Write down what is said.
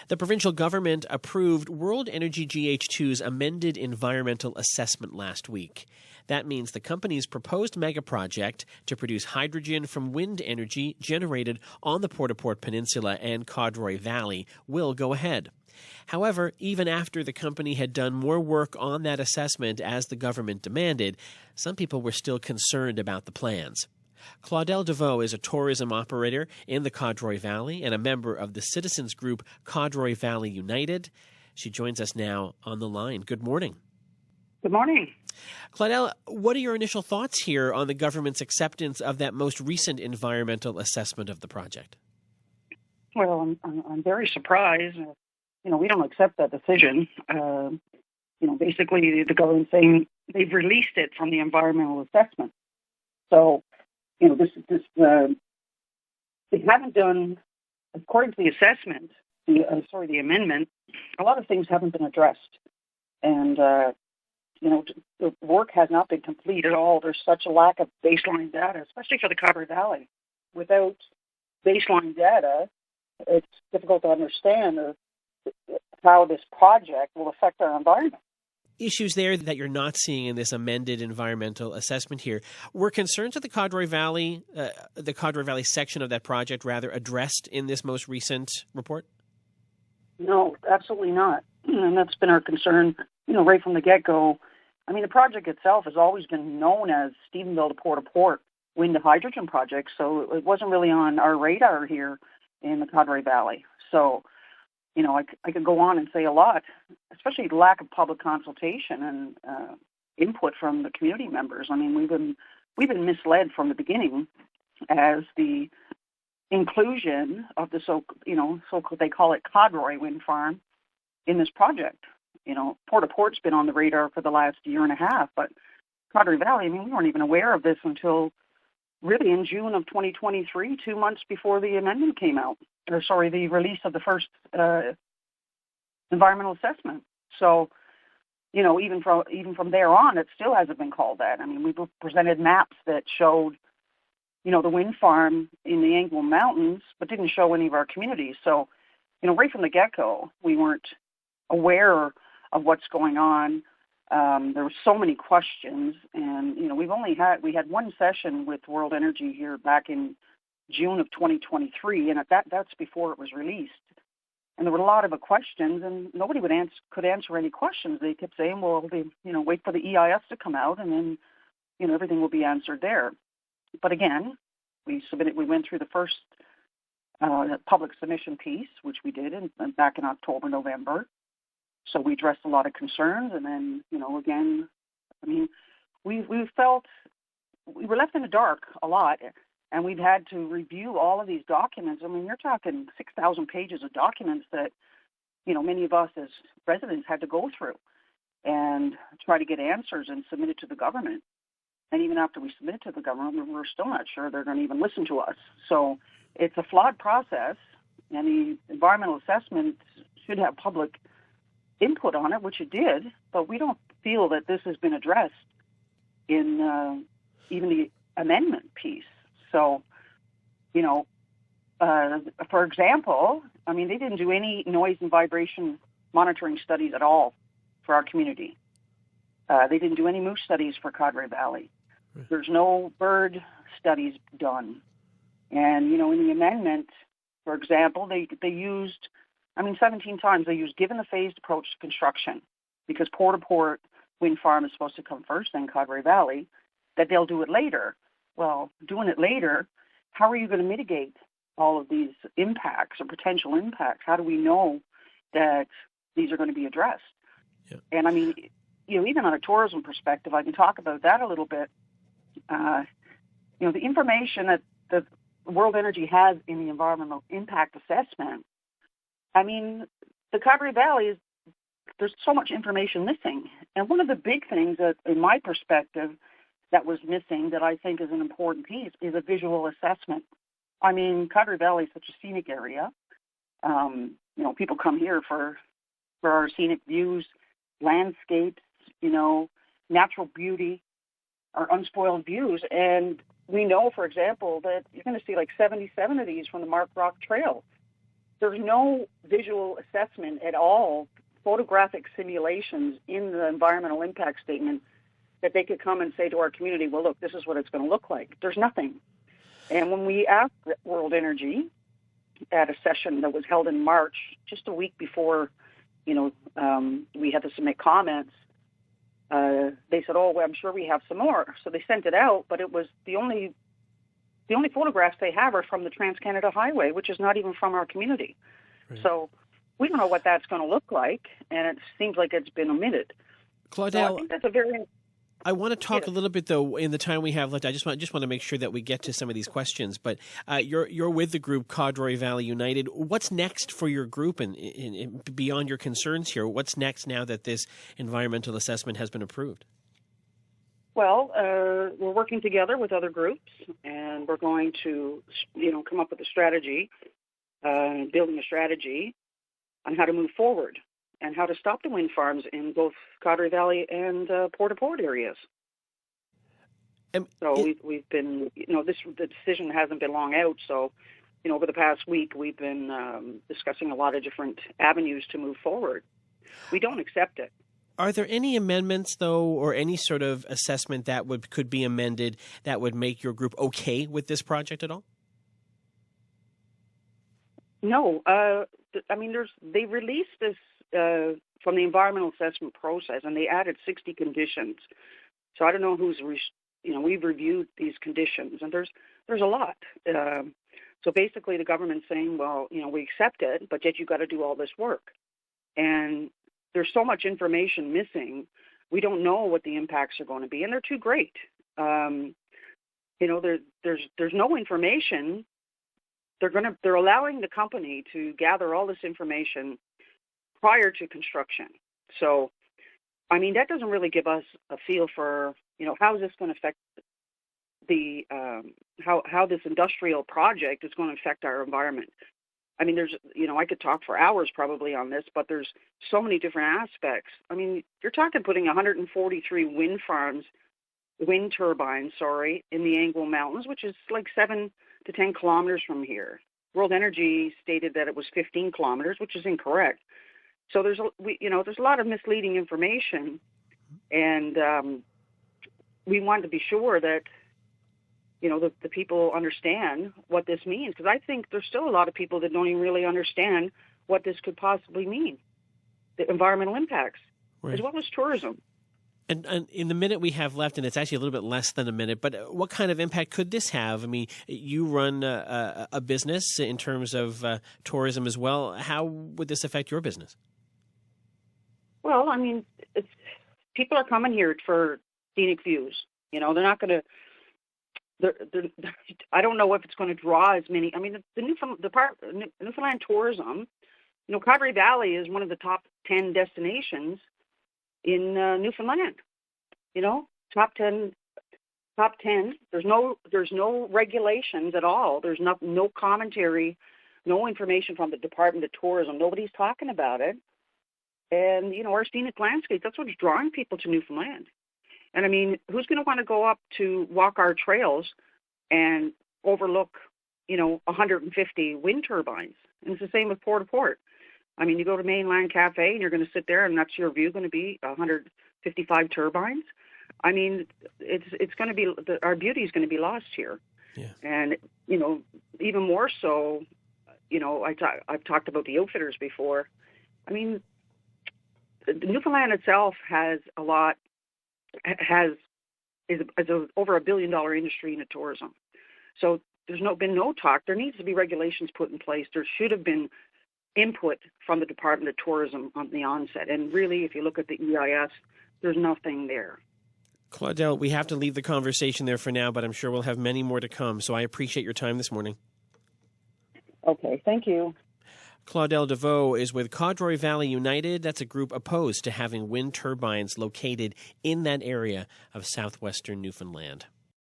The provincial government approved World Energy GH2's amended environmental assessment last week. That means the company's proposed mega project to produce hydrogen from wind energy generated on the Port-au-Port Peninsula and Codroy Valley will go ahead. However, even after the company had done more work on that assessment as the government demanded, some people were still concerned about the plans. Claudelle Devoe is a tourism operator in the Codroy Valley and a member of the citizens group Codroy Valley United. She joins us now on the line. Good morning. Good morning. Claudelle, what are your initial thoughts here on the government's acceptance of that most recent environmental assessment of the project? Well, I'm very surprised. We don't accept that decision. Basically the government's saying they've released it from the environmental assessment. So, they haven't done, according to the assessment, the amendment, a lot of things haven't been addressed. And, the work has not been complete at all. There's such a lack of baseline data, especially for the Codroy Valley. Without baseline data, it's difficult to understand how this project will affect our environment. Issues there that you're not seeing in this amended environmental assessment here. Were concerns of the Codroy Valley section of that project rather addressed in this most recent report? No, absolutely not. And that's been our concern, right from the get-go. I mean, the project itself has always been known as Stephenville to Port-au-Port wind to hydrogen project, so it wasn't really on our radar here in the Codroy Valley. So, I could go on and say a lot, especially the lack of public consultation and input from the community members. I mean, we've been misled from the beginning as the inclusion of the so-called, they call it Codroy wind farm in this project. Port-au-Port's been on the radar for the last year and a half, but Codroy Valley, we weren't even aware of this until really in June of 2023, 2 months before the amendment came out. The release of the first environmental assessment. So, even from there on, it still hasn't been called that. I mean, we presented maps that showed, the wind farm in the Anglo Mountains, but didn't show any of our communities. So, right from the get-go, we weren't aware of what's going on. There were so many questions, and we had one session with World Energy here back in June of 2023, and that's before it was released. And there were a lot of questions, and nobody could answer any questions. They kept saying, well, wait for the EIS to come out, and then, everything will be answered there. But again, we went through the first public submission piece, which we did back in October, November. So we addressed a lot of concerns, and then, again, we felt we were left in the dark a lot. And we've had to review all of these documents. You're talking 6,000 pages of documents that, many of us as residents had to go through and try to get answers and submit it to the government. And even after we submit it to the government, we're still not sure they're going to even listen to us. So it's a flawed process, and the environmental assessment should have public input on it, which it did, but we don't feel that this has been addressed in even the amendment piece. So, for example, they didn't do any noise and vibration monitoring studies at all for our community. They didn't do any moose studies for Codroy Valley. There's no bird studies done. And, in the amendment, for example, they used, 17 times they used given the phased approach to construction, because Port-au-Port wind farm is supposed to come first, then Codroy Valley, that they'll do it later. Well, doing it later, how are you going to mitigate all of these impacts or potential impacts? How do we know that these are going to be addressed? Yeah. And even on a tourism perspective, I can talk about that a little bit. The information that the World Energy has in the environmental impact assessment, the Codroy Valley there's so much information missing. And one of the big things that, in my perspective, that was missing that I think is an important piece is a visual assessment. Codroy Valley is such a scenic area. People come here for our scenic views, landscapes, natural beauty, our unspoiled views. And we know, for example, that you're going to see like 77 of these from the Mark Rock Trail. there's no visual assessment at all, photographic simulations in the environmental impact statement that they could come and say to our community, well, look, this is what it's going to look like. There's nothing. And when we asked World Energy at a session that was held in March, just a week before, we had to submit comments, they said, oh, well, I'm sure we have some more. So they sent it out, but it was the only photographs they have are from the Trans-Canada Highway, which is not even from our community. Right. So we don't know what that's going to look like, and it seems like it's been omitted. Claudelle, so I think that's a very... I want to talk a little bit, though, in the time we have left. I just want to make sure that we get to some of these questions. But you're with the group Codroy Valley United. What's next for your group, and beyond your concerns here? What's next now that this environmental assessment has been approved? Well, we're working together with other groups, and we're going to, come up with a strategy, building a strategy on how to move forward and how to stop the wind farms in both Codroy Valley and Port-au-Port areas. So we've been, the decision hasn't been long out. So, over the past week, we've been discussing a lot of different avenues to move forward. We don't accept it. Are there any amendments, though, or any sort of assessment that could be amended that would make your group okay with this project at all? No. They released this from the environmental assessment process, and they added 60 conditions. So I don't know we've reviewed these conditions, and there's a lot. So basically the government's saying, well, we accept it, but yet you've got to do all this work. And there's so much information missing. We don't know what the impacts are going to be, and they're too great. There's no information. They're allowing the company to gather all this information prior to construction. So, that doesn't really give us a feel for, how is this going to affect the how this industrial project is going to affect our environment. There's, I could talk for hours probably on this, but there's so many different aspects. You're talking putting 143 wind turbines, in the Anglo Mountains, which is like 7 to 10 kilometers from here. World Energy stated that it was 15 kilometers, which is incorrect. So there's a lot of misleading information, and we want to be sure that the people understand what this means, because I think there's still a lot of people that don't even really understand what this could possibly mean, the environmental impacts, right, as well as tourism. And in the minute we have left, and it's actually a little bit less than a minute, but what kind of impact could this have? You run a business in terms of tourism as well. How would this affect your business? Well, people are coming here for scenic views. They're not going to. I don't know if it's going to draw as many. The Newfoundland tourism. Codroy Valley is one of the top 10 destinations in Newfoundland. Top 10. There's no regulations at all. There's no commentary, no information from the Department of Tourism. Nobody's talking about it. And our scenic landscape, that's what's drawing people to Newfoundland. And who's going to want to go up to walk our trails and overlook 150 wind turbines? And it's the same with Port-au-Port. You go to Mainland Cafe and you're going to sit there, and that's your view going to be 155 turbines. It's going to be, our beauty is going to be lost here. Yeah. And, even more so, I've talked about the outfitters before. Newfoundland itself is over $1 billion industry in the tourism. So there's been no talk. There needs to be regulations put in place. There should have been input from the Department of Tourism on the onset. And really, if you look at the EIS, there's nothing there. Claudelle, we have to leave the conversation there for now, but I'm sure we'll have many more to come. So I appreciate your time this morning. Okay, thank you. Claudelle Devoe is with Codroy Valley United. That's a group opposed to having wind turbines located in that area of southwestern Newfoundland.